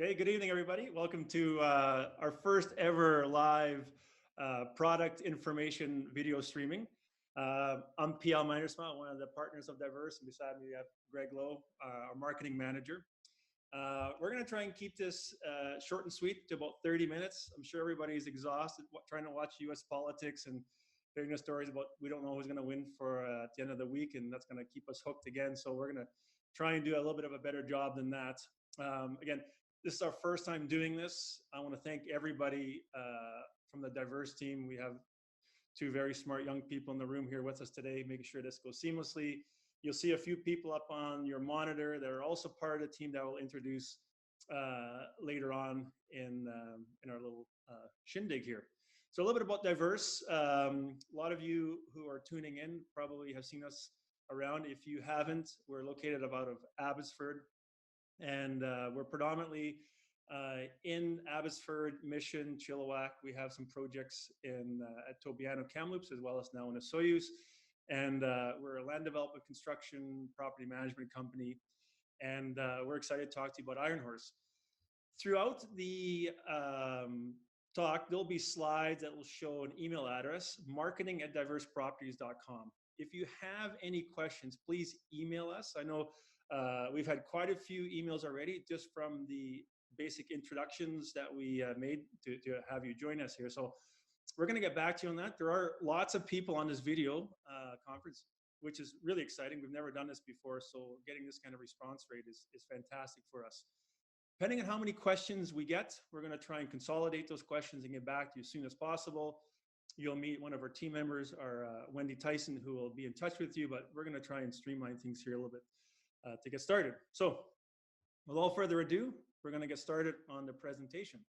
Okay, good evening, everybody. Welcome to our first ever live product information video streaming. I'm PL Minersma, one of the partners of Diverse, and beside me we have Greg Lowe, our marketing manager. We're going to try and keep this short and sweet to about 30 minutes. I'm sure everybody's exhausted trying to watch U.S. politics and hearing the stories about we don't know who's going to win for at the end of the week, and that's going to keep us hooked again. So we're going to try and do a little bit of a better job than that. Again, this is our first time doing this. I want to thank everybody from the Diverse team. We have two very smart young people in the room here with us today, making sure this goes seamlessly. You'll see a few people up on your monitor that are also part of the team that we'll introduce later on in our little shindig here. So a little bit about Diverse. A lot of you who are tuning in probably have seen us around. If you haven't, we're located out of Abbotsford, and we're predominantly in Abbotsford, Mission, Chilliwack. We have some projects in at Tobiano Kamloops, as well as now in Osoyoos. And we're a land development, construction, property management company. And we're excited to talk to you about Iron Horse. Throughout the talk, there'll be slides that will show an email address, marketing@diverseproperties.com. If you have any questions, please email us. I know we've had quite a few emails already just from the basic introductions that we made to have you join us here. So we're going to get back to you on that. There are lots of people on this video conference, which is really exciting. We've never done this before, so getting this kind of response rate is fantastic for us. Depending on how many questions we get, we're going to try and consolidate those questions and get back to you as soon as possible. You'll meet one of our team members, our Wendy Tyson, who will be in touch with you, but we're going to try and streamline things here a little bit to get started. So without further ado, we're going to get started on the presentation.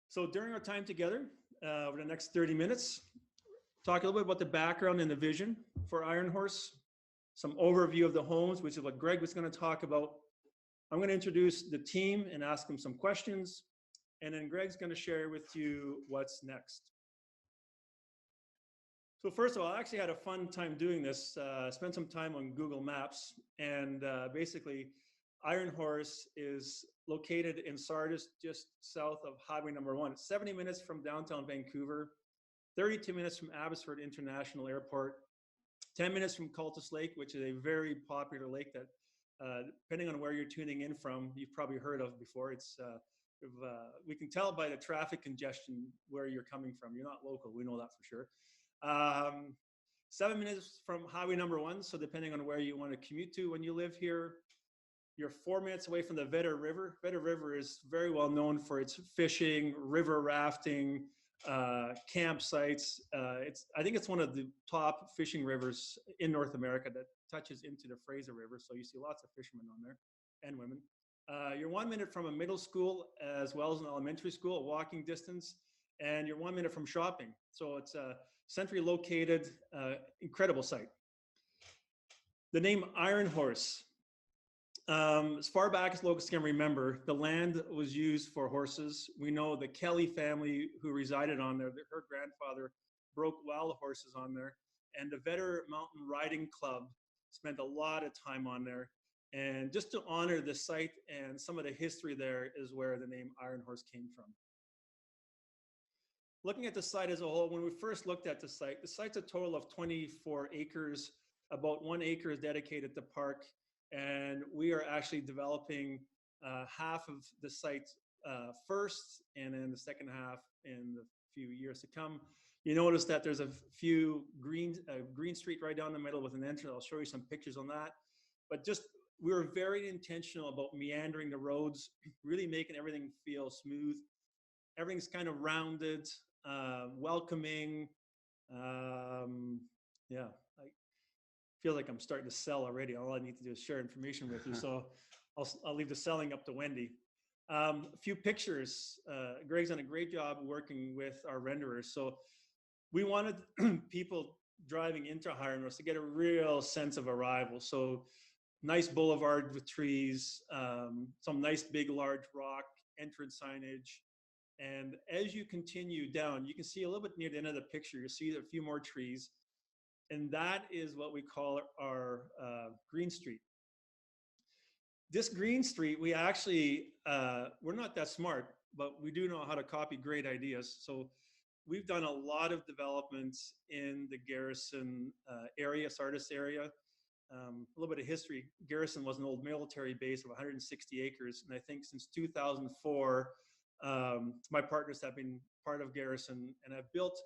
So during our time together, over the next 30 minutes, talk a little bit about the background and the vision for Iron Horse, some overview of the homes, which is what Greg was going to talk about. I'm going to introduce the team and ask them some questions, and then Greg's going to share with you what's next. So first of all, I actually had a fun time doing this. Spent some time on Google Maps, and basically, Iron Horse is located in Sardis, just south of Highway number 1. It's 70 minutes from downtown Vancouver, 32 minutes from Abbotsford International Airport, 10 minutes from Cultus Lake, which is a very popular lake that, depending on where you're tuning in from, you've probably heard of before. It's we can tell by the traffic congestion where you're coming from. You're not local, we know that for sure. 7 minutes from Highway number 1, so depending on where you want to commute to when you live here. You're 4 minutes away from the Vedder River. Vedder River is very well known for its fishing, river rafting, campsites. I think it's one of the top fishing rivers in North America that touches into the Fraser River. So you see lots of fishermen on there and women. You're 1 minute from a middle school as well as an elementary school, a walking distance, and you're 1 minute from shopping. So it's a centrally located, incredible site. The name Iron Horse. As far back as locals can remember, the land was used for horses. We know the Kelly family who resided on there, her grandfather broke wild horses on there, and the Vedder Mountain Riding Club spent a lot of time on there. And just to honor the site and some of the history there is where the name Iron Horse came from. Looking at the site as a whole, when we first looked at the site's a total of 24 acres. About 1 acre is dedicated to park. And we are actually developing half of the site first, and then the second half in the few years to come. You notice that there's a few green street right down the middle with an entrance. I'll show you some pictures on that. But just, we were very intentional about meandering the roads, really making everything feel smooth. Everything's kind of rounded, welcoming. Yeah. Feel like I'm starting to sell already. All I need to do is share information with you. So I'll leave the selling up to Wendy. A few pictures. Greg's done a great job working with our renderers. So we wanted people driving into Iron Horse to get a real sense of arrival. So nice boulevard with trees, some nice big large rock entrance signage. And as you continue down, you can see a little bit near the end of the picture, you'll see a few more trees. And that is what we call our Green Street. This Green Street, we actually, we're not that smart, but we do know how to copy great ideas. So we've done a lot of developments in the Garrison area, Sardis area. A little bit of history. Garrison was an old military base of 160 acres. And I think since 2004, my partners have been part of Garrison, and I've built,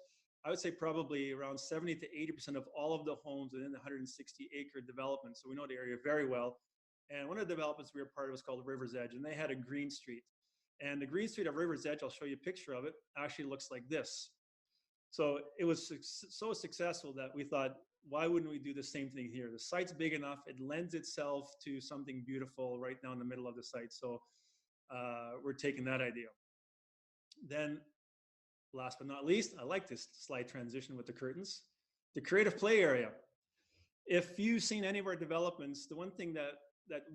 I would say probably around 70 to 80% of all of the homes within the 160-acre development. So we know the area very well. And one of the developments we were part of was called River's Edge, and they had a green street. And the green street of River's Edge, I'll show you a picture of it, actually looks like this. So it was so successful that we thought, why wouldn't we do the same thing here? The site's big enough, it lends itself to something beautiful right now in the middle of the site. So we're taking that idea. Then last but not least, I like this slight transition with the curtains, the creative play area. If you've seen any of our developments, the one thing that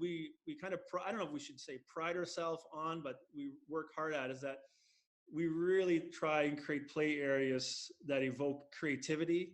we kind of, I don't know if we should say pride ourselves on, but we work hard at is that we really try and create play areas that evoke creativity.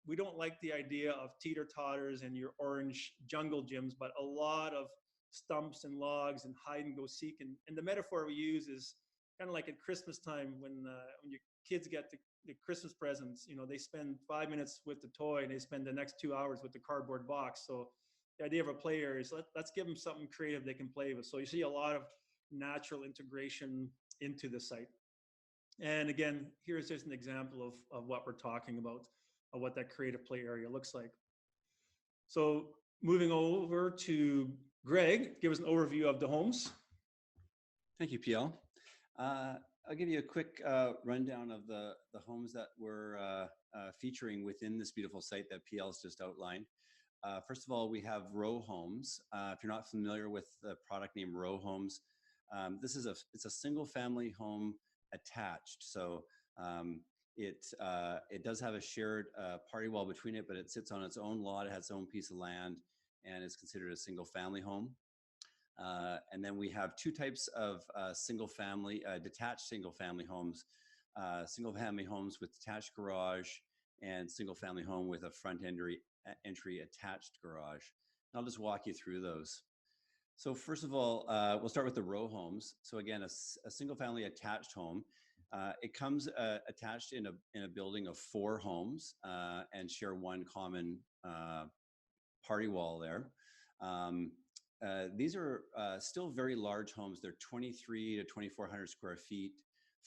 We don't like the idea of teeter-totters and your orange jungle gyms, but a lot of stumps and logs and hide and go seek. And the metaphor we use is kind of like at Christmas time when your kids get the Christmas presents, you know, they spend 5 minutes with the toy and they spend the next 2 hours with the cardboard box. So the idea of a play area is let's give them something creative they can play with. So you see a lot of natural integration into the site. And again, here's just an example of what we're talking about, of what that creative play area looks like. So moving over to Greg, give us an overview of the homes. Thank you, PL. I'll give you a quick rundown of the homes that we're featuring within this beautiful site that PL's just outlined. First of all, we have Row Homes. If you're not familiar with the product name Row Homes, it's a single family home attached. So it does have a shared party wall between it, but it sits on its own lot. It has its own piece of land and is considered a single family home. And then we have two types of detached single family homes. Single family homes with detached garage and single family home with a front entry attached garage. And I'll just walk you through those. So first of all, we'll start with the row homes. So again, a single family attached home. It comes attached in a building of 4 homes and share one common party wall there. These are still very large homes. They're 23 to 2,400 square feet,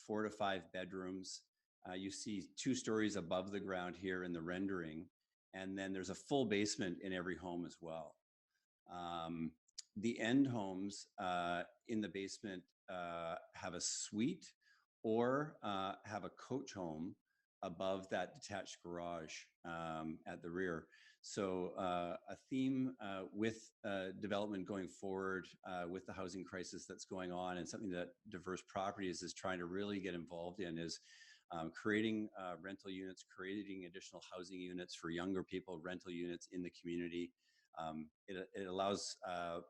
4 to 5 bedrooms. You see 2 stories above the ground here in the rendering. And then there's a full basement in every home as well. The end homes in the basement have a suite or have a coach home above that detached garage at the rear. So a theme with development going forward with the housing crisis that's going on, and something that Diverse Properties is trying to really get involved in, is creating rental units, creating additional housing units for younger people, rental units in the community. It allows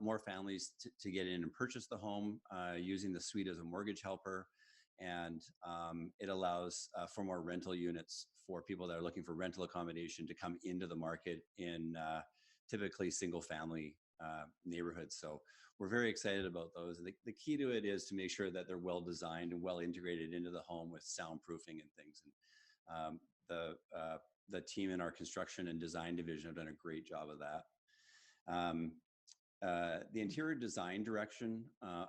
more families to get in and purchase the home using the suite as a mortgage helper. And it allows for more rental units for people that are looking for rental accommodation to come into the market in typically single family neighborhoods. So we're very excited about those. The key to it is to make sure that they're well designed and well integrated into the home with soundproofing and things. And the team in our construction and design division have done a great job of that. The interior design direction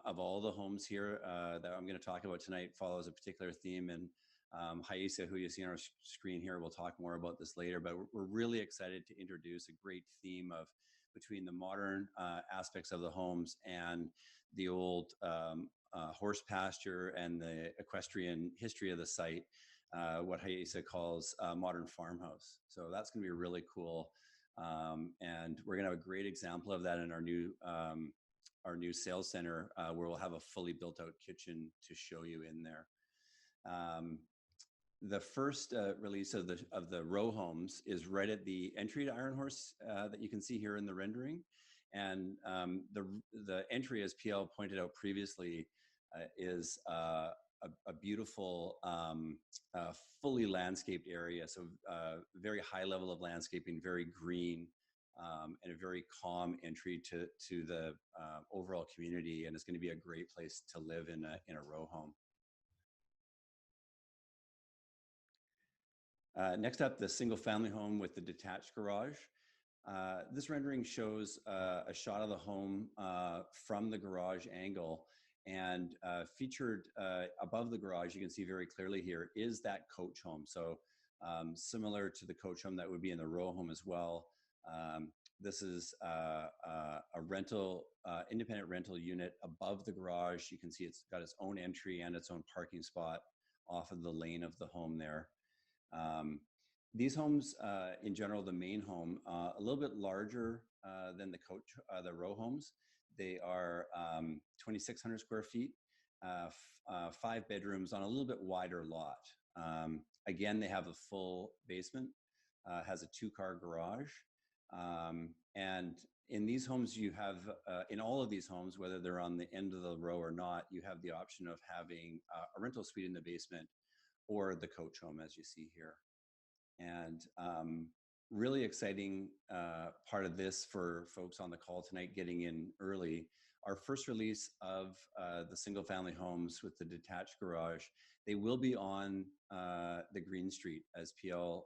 of all the homes here that I'm going to talk about tonight follows a particular theme, and Haisa, who you see on our screen here, will talk more about this later, but we're really excited to introduce a great theme of between the modern aspects of the homes and the old horse pasture and the equestrian history of the site, what Haisa calls modern farmhouse. So that's going to be really cool. And we're going to have a great example of that in our new sales center, where we'll have a fully built out kitchen to show you in there. The first release of the row homes is right at the entry to Iron Horse that you can see here in the rendering. And the entry, as PL pointed out previously, is a beautiful, fully landscaped area. So very high level of landscaping, very green, and a very calm entry to the overall community, and it's going to be a great place to live in a row home. Next up, the single family home with the detached garage. This rendering shows a shot of the home from the garage angle, and featured above the garage, you can see very clearly here, is that coach home. So similar to the coach home that would be in the row home as well. This is a rental, independent rental unit above the garage. You can see it's got its own entry and its own parking spot off of the lane of the home there. These homes, in general, the main home, a little bit larger than the row homes. They are 2,600 square feet, 5 bedrooms on a little bit wider lot. Again, they have a full basement, has a 2-car garage. And in these homes, you have, in all of these homes, whether they're on the end of the row or not, you have the option of having a rental suite in the basement or the coach home, as you see here. And really exciting part of this for folks on the call tonight, getting in early, our first release of the single family homes with the detached garage, they will be on the Green Street, as PL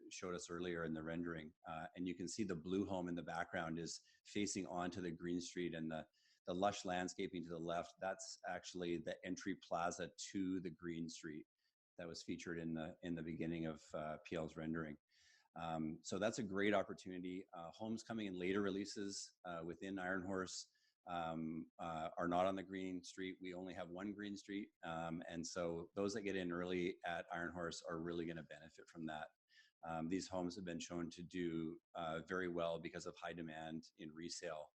showed us earlier in the rendering. And you can see the blue home in the background is facing onto the Green Street, and the lush landscaping to the left, that's actually the entry plaza to the Green Street that was featured in the beginning of PL's rendering. So that's a great opportunity. Homes coming in later releases within Iron Horse are not on the Green Street. We only have one Green Street. And so those that get in early at Iron Horse are really going to benefit from that. These homes have been shown to do very well because of high demand in resale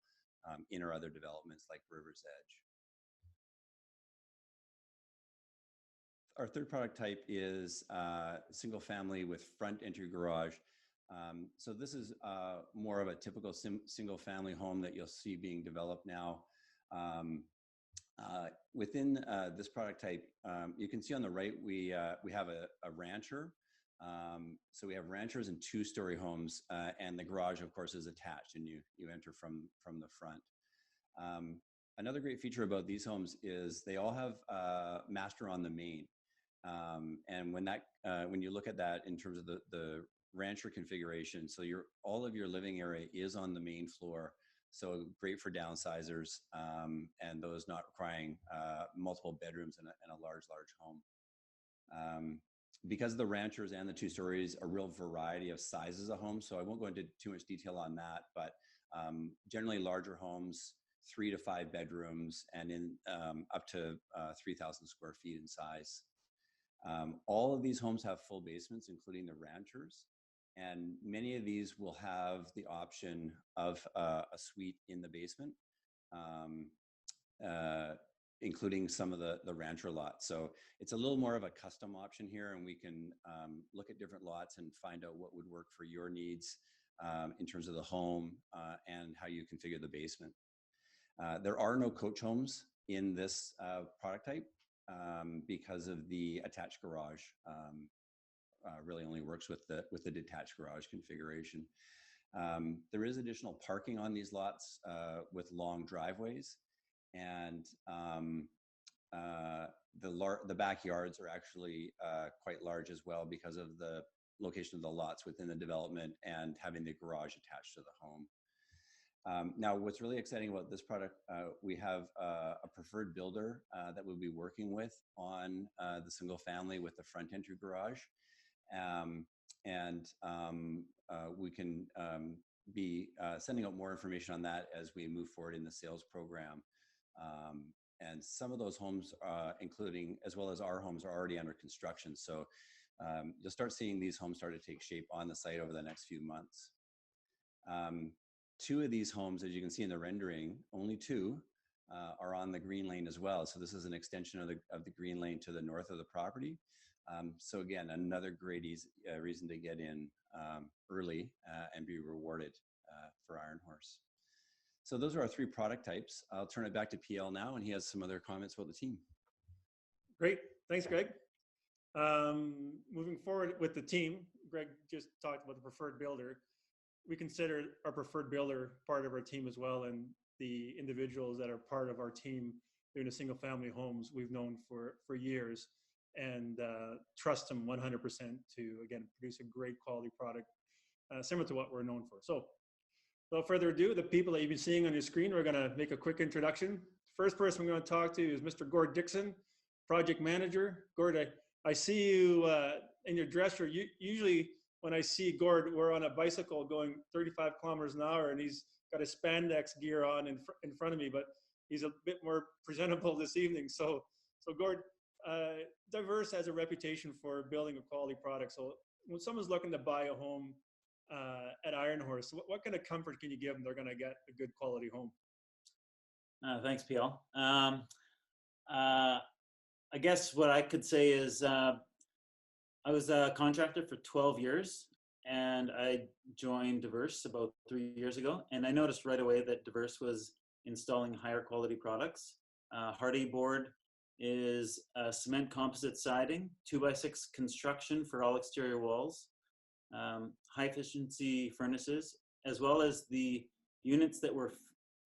in our other developments like River's Edge. Our third product type is single family with front entry garage. So this is more of a typical single family home that you'll see being developed now. Within this product type, you can see on the right, we have a rancher. So we have ranchers and 2-story homes, and the garage, of course, is attached, and you enter from the front. Another great feature about these homes is they all have master on the main. And when you look at that in terms of the rancher configuration, so all of your living area is on the main floor, so great for downsizers and those not requiring multiple bedrooms in a large home. Because the ranchers and the 2 stories, a real variety of sizes of homes, so I won't go into too much detail on that, but generally larger homes, 3 to 5 bedrooms, and in up to 3,000 square feet in size. All of these homes have full basements, including the ranchers, and many of these will have the option of a suite in the basement, including some of the rancher lots. So it's a little more of a custom option here, and we can look at different lots and find out what would work for your needs in terms of the home and how you configure the basement. There are no coach homes in this product type. Because of the attached garage, really only works with the detached garage configuration. There is additional parking on these lots with long driveways, and the backyards are actually quite large as well because of the location of the lots within the development and having the garage attached to the home. Now, what's really exciting about this product, we have a preferred builder that we'll be working with on the single family with the front entry garage. We can be sending out more information on that as we move forward in the sales program. And some of those homes, including as well as our homes, are already under construction. So you'll start seeing these homes start to take shape on the site over the next few months. 2 of these homes, as you can see in the rendering, only 2 are on the green lane as well. So this is an extension of the green lane to the north of the property. So again, another great reason to get in early and be rewarded for Iron Horse. So those are our 3 product types. I'll turn it back to PL now, and he has some other comments about the team. Great, thanks, Greg. Moving forward with the team, Greg just talked about the preferred builder. we consider our preferred builder part of our team as well, and the individuals that are part of our team doing the single family homes we've known for years, and trust them 100% to, again, produce a great quality product similar to what we're known for. So without further ado, the people that you've been seeing on your screen, we're going to make a quick introduction. First person we're going to talk to is Mr. Gord Dixon, project manager. Gord, I see you in your dress shirt. Usually when I see Gord, we're on a bicycle going 35 kilometers an hour, and he's got his spandex gear on in front of me, but he's a bit more presentable this evening. So Gord, Diverse has a reputation for building a quality product. So when someone's looking to buy a home at Iron Horse, what kind of comfort can you give them they're going to get a good quality home? Thanks, PL. I guess what I could say is I was a contractor for 12 years, and I joined Diverse about 3 years ago. And I noticed right away that Diverse was installing higher quality products. Hardy board is cement composite siding, 2x6 construction for all exterior walls, high efficiency furnaces, as well as the units that we're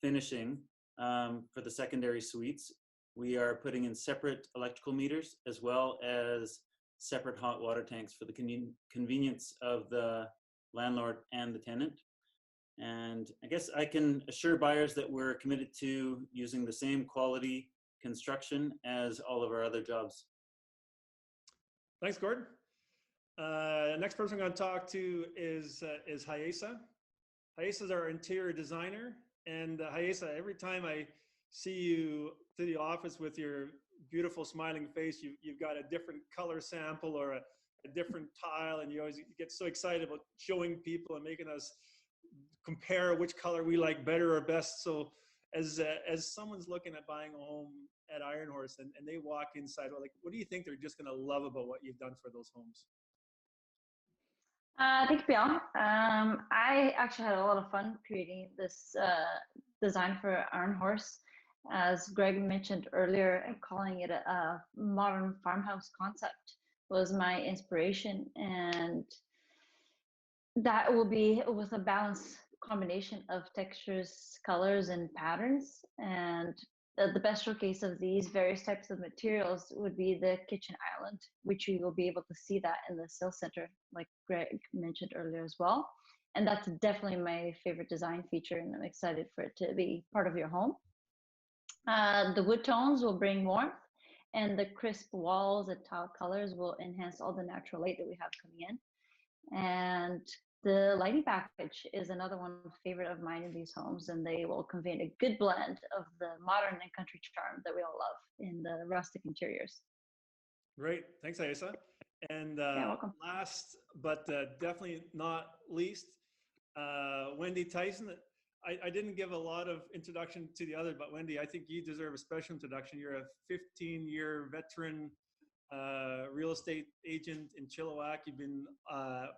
finishing for the secondary suites. We are putting in separate electrical meters as well as separate hot water tanks for the convenience of the landlord and the tenant. And I guess I can assure buyers that we're committed to using the same quality construction as all of our other jobs. Thanks, Gord. Next person I'm going to talk to is Hayesa. Hayesa is our interior designer. And Hayesa, every time I see you to the office with your beautiful smiling face, you've got a different color sample or a different tile, and you always get so excited about showing people and making us compare which color we like better or best. So as someone's looking at buying a home at Iron Horse and they walk inside, well, like, what do you think they're just going to love about what you've done for those homes? Thank you, Bill. I actually had a lot of fun creating this design for Iron Horse. As Greg mentioned earlier, calling it a modern farmhouse concept was my inspiration, and that will be with a balanced combination of textures, colors, and patterns. And the best showcase of these various types of materials would be the kitchen island, which you will be able to see that in the sales center, like Greg mentioned earlier as well. And that's definitely my favorite design feature, and I'm excited for it to be part of your home. The wood tones will bring warmth, and the crisp walls and tile colors will enhance all the natural light that we have coming in. And the lighting package is another one favorite of mine in these homes, and they will convey a good blend of the modern and country charm that we all love in the rustic interiors. Great, thanks, Ayesa. And welcome. last but definitely not least, Wendy Tyson. I didn't give a lot of introduction to the other, but Wendy, I think you deserve a special introduction. You're a 15-year veteran real estate agent in Chilliwack. You've been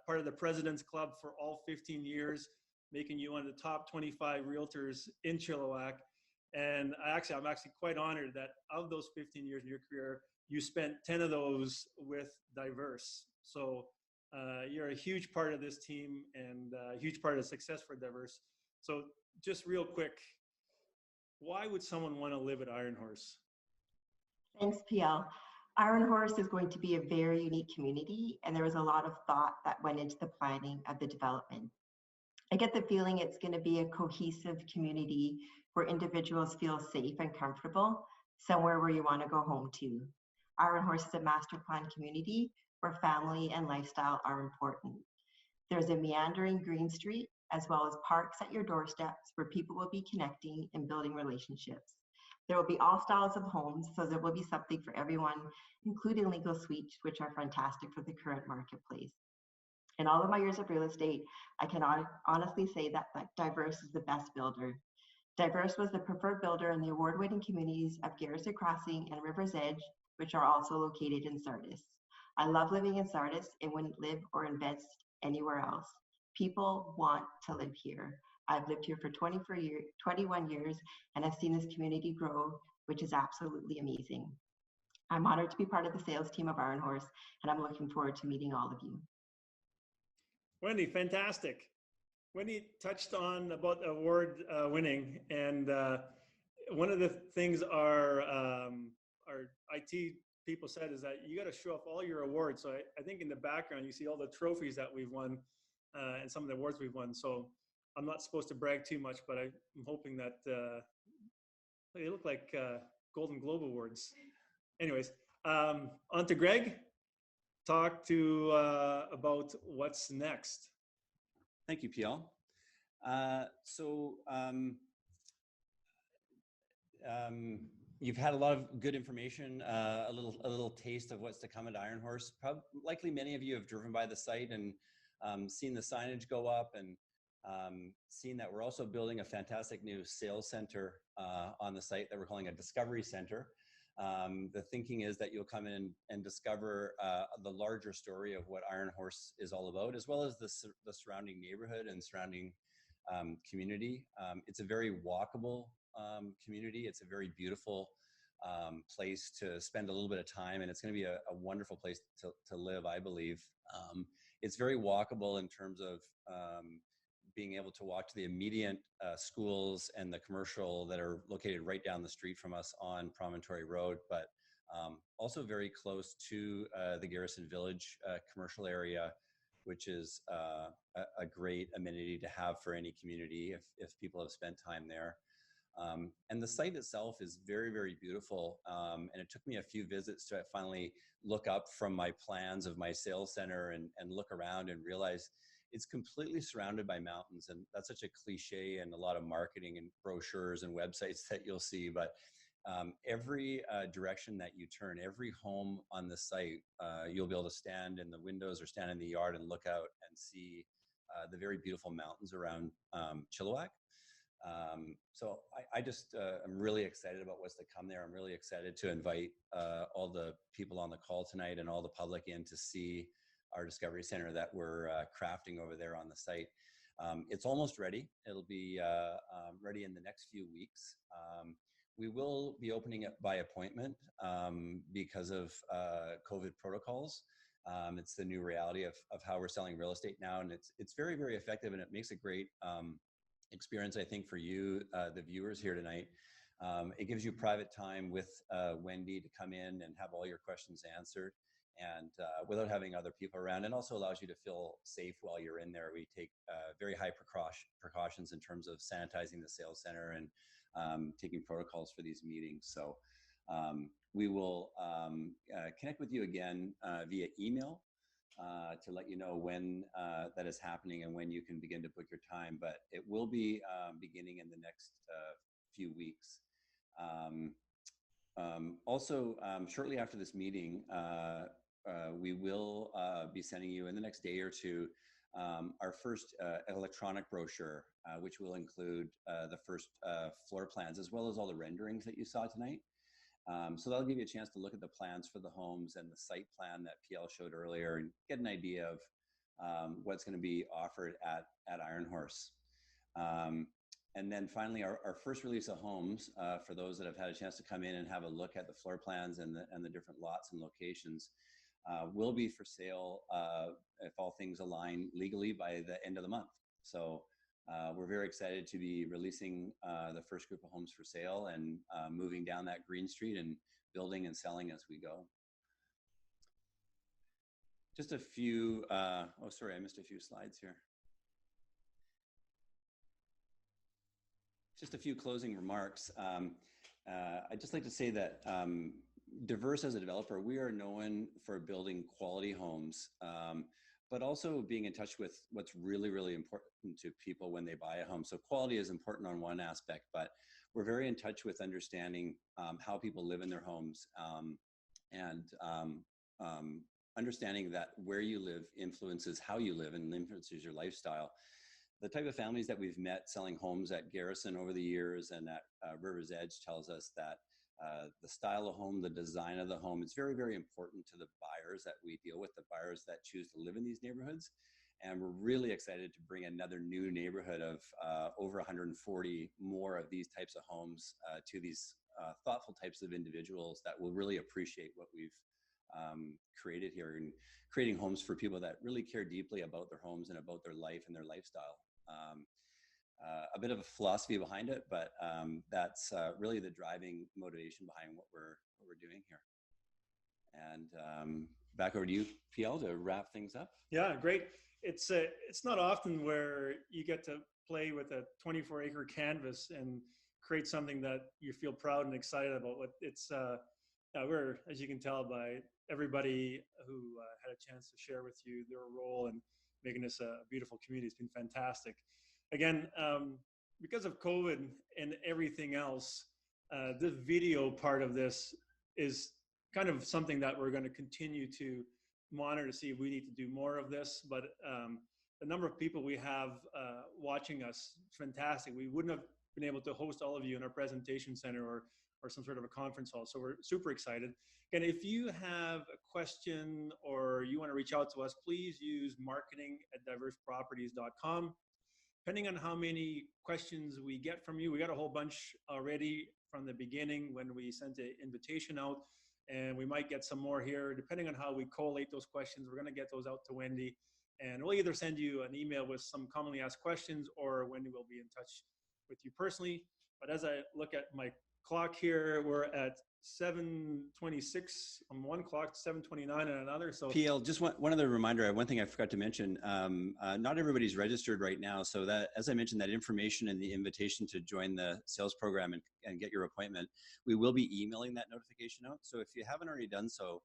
part of the President's Club for all 15 years, making you one of the top 25 realtors in Chilliwack. And I'm actually quite honored that of those 15 years in your career, you spent 10 of those with Diverse. So you're a huge part of this team and a huge part of the success for Diverse. So just real quick, why would someone want to live at Iron Horse? Thanks, PL. Iron Horse is going to be a very unique community, and there was a lot of thought that went into the planning of the development. I get the feeling it's going to be a cohesive community where individuals feel safe and comfortable, somewhere where you want to go home to. Iron Horse is a master plan community where family and lifestyle are important. There's a meandering green street, as well as parks at your doorsteps where people will be connecting and building relationships. There will be all styles of homes, so there will be something for everyone, including legal suites, which are fantastic for the current marketplace. In all of my years of real estate, I can honestly say that Diverse is the best builder. Diverse was the preferred builder in the award-winning communities of Garrison Crossing and River's Edge, which are also located in Sardis. I love living in Sardis and wouldn't live or invest anywhere else. People want to live here. I've lived here for 21 years, and I've seen this community grow, which is absolutely amazing. I'm honored to be part of the sales team of Iron Horse, and I'm looking forward to meeting all of you. Wendy, fantastic. Wendy touched on about award winning, and one of the things our IT people said is that you got to show off all your awards. So I think in the background you see all the trophies that we've won and some of the awards we've won. So I'm not supposed to brag too much, but I'm hoping that they look like Golden Globe awards. Anyways, on to Greg. Talk to about what's next. Thank you, PL. You've had a lot of good information, a little taste of what's to come at Iron Horse. Likely many of you have driven by the site and seen the signage go up, and seen that we're also building a fantastic new sales center on the site that we're calling a Discovery Center. The thinking is that you'll come in and discover the larger story of what Iron Horse is all about, as well as the surrounding neighborhood and surrounding community. It's a very walkable community. It's a very beautiful place to spend a little bit of time, and it's going to be a wonderful place to live, I believe. It's very walkable in terms of being able to walk to the immediate schools and the commercial that are located right down the street from us on Promontory Road, but also very close to the Garrison Village commercial area, which is a great amenity to have for any community if people have spent time there. And the site itself is very, very beautiful. And it took me a few visits to finally look up from my plans of my sales center and look around and realize it's completely surrounded by mountains. And that's such a cliche and a lot of marketing and brochures and websites that you'll see. But every direction that you turn, every home on the site, you'll be able to stand in the windows or stand in the yard and look out and see the very beautiful mountains around Chilliwack. So I just am really excited about what's to come there. I'm really excited to invite all the people on the call tonight and all the public in to see our Discovery Center that we're crafting over there on the site. It's almost ready. It'll be ready in the next few weeks. We will be opening it by appointment because of COVID protocols. It's the new reality of how we're selling real estate now, and it's very, very effective, and it makes a great experience, I think, for you, the viewers here tonight. It gives you private time with Wendy to come in and have all your questions answered, and without having other people around, and also allows you to feel safe while you're in there. We take very high precautions in terms of sanitizing the sales center and taking protocols for these meetings. So we will connect with you again via email to let you know when that is happening and when you can begin to book your time. But it will be beginning in the next few weeks. Also, shortly after this meeting, we will be sending you in the next day or two our first electronic brochure, which will include the first floor plans, as well as all the renderings that you saw tonight. So that'll give you a chance to look at the plans for the homes and the site plan that PL showed earlier and get an idea of what's going to be offered at Iron Horse. And then finally, our first release of homes, for those that have had a chance to come in and have a look at the floor plans and the different lots and locations, will be for sale, if all things align legally, by the end of the month. So we're very excited to be releasing the first group of homes for sale and moving down that Green Street and building and selling as we go. Just a few, oh, sorry, I missed a few slides here. Just a few closing remarks. I'd just like to say that Diverse as a developer, we are known for building quality homes, but also being in touch with what's really, really important to people when they buy a home. So quality is important on one aspect, but we're very in touch with understanding how people live in their homes and understanding that where you live influences how you live and influences your lifestyle. The type of families that we've met selling homes at Garrison over the years and at River's Edge tells us that the style of home, the design of the home, it's very, very important to the buyers that we deal with, the buyers that choose to live in these neighborhoods. And we're really excited to bring another new neighborhood of over 140 more of these types of homes to these thoughtful types of individuals that will really appreciate what we've created here, and creating homes for people that really care deeply about their homes and about their life and their lifestyle. a bit of a philosophy behind it, but that's really the driving motivation behind what we're doing here. And back over to you, PL, to wrap things up. Yeah, great. It's not often where you get to play with a 24-acre canvas and create something that you feel proud and excited about. It's we're, as you can tell by everybody who had a chance to share with you their role in making this a beautiful community. It's been fantastic. Again, because of COVID and everything else, the video part of this is kind of something that we're going to continue to monitor to see if we need to do more of this. But the number of people we have watching us, fantastic. We wouldn't have been able to host all of you in our presentation center or some sort of a conference hall. So we're super excited. And if you have a question or you want to reach out to us, please use marketing@diverseproperties.com. Depending on how many questions we get from you, we got a whole bunch already from the beginning when we sent the invitation out, and we might get some more here. Depending on how we collate those questions, we're going to get those out to Wendy, and we'll either send you an email with some commonly asked questions, or Wendy will be in touch with you personally. But as I look at my clock here, we're at 7:26 on one clock, 7:29 on another. So PL, just one other reminder. One thing I forgot to mention. Not everybody's registered right now, so that, as I mentioned, that information and the invitation to join the sales program and get your appointment, we will be emailing that notification out. So if you haven't already done so,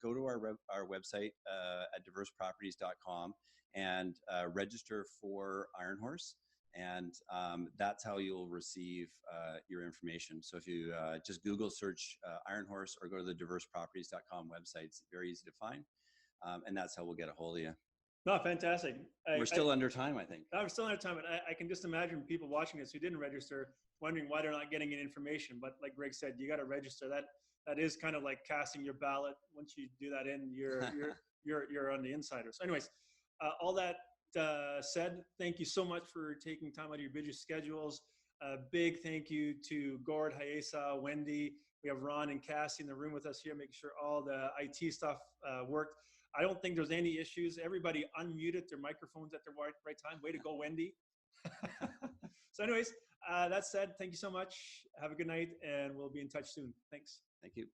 go to our website at diverseproperties.com and register for Iron Horse. And that's how you'll receive your information. So if you just Google search Iron Horse or go to the diverseproperties.com website, it's very easy to find. And that's how we'll get a hold of you. no, fantastic. We're still under time, I think. I'm still out of time, but I can just imagine people watching this who didn't register wondering why they're not getting any information. But like Greg said, you got to register. That is kind of like casting your ballot. Once you do that in, you're on the insider. So anyways, all that said, thank you so much for taking time out of your busy schedules. A big thank you to Gord, Hayesa, Wendy. We have Ron and Cassie in the room with us here, making sure all the IT stuff worked. I don't think there's any issues. Everybody unmuted their microphones at the right time. Way to go, Wendy. So anyways, that said, thank you so much. Have a good night, and we'll be in touch soon. Thanks. Thank you.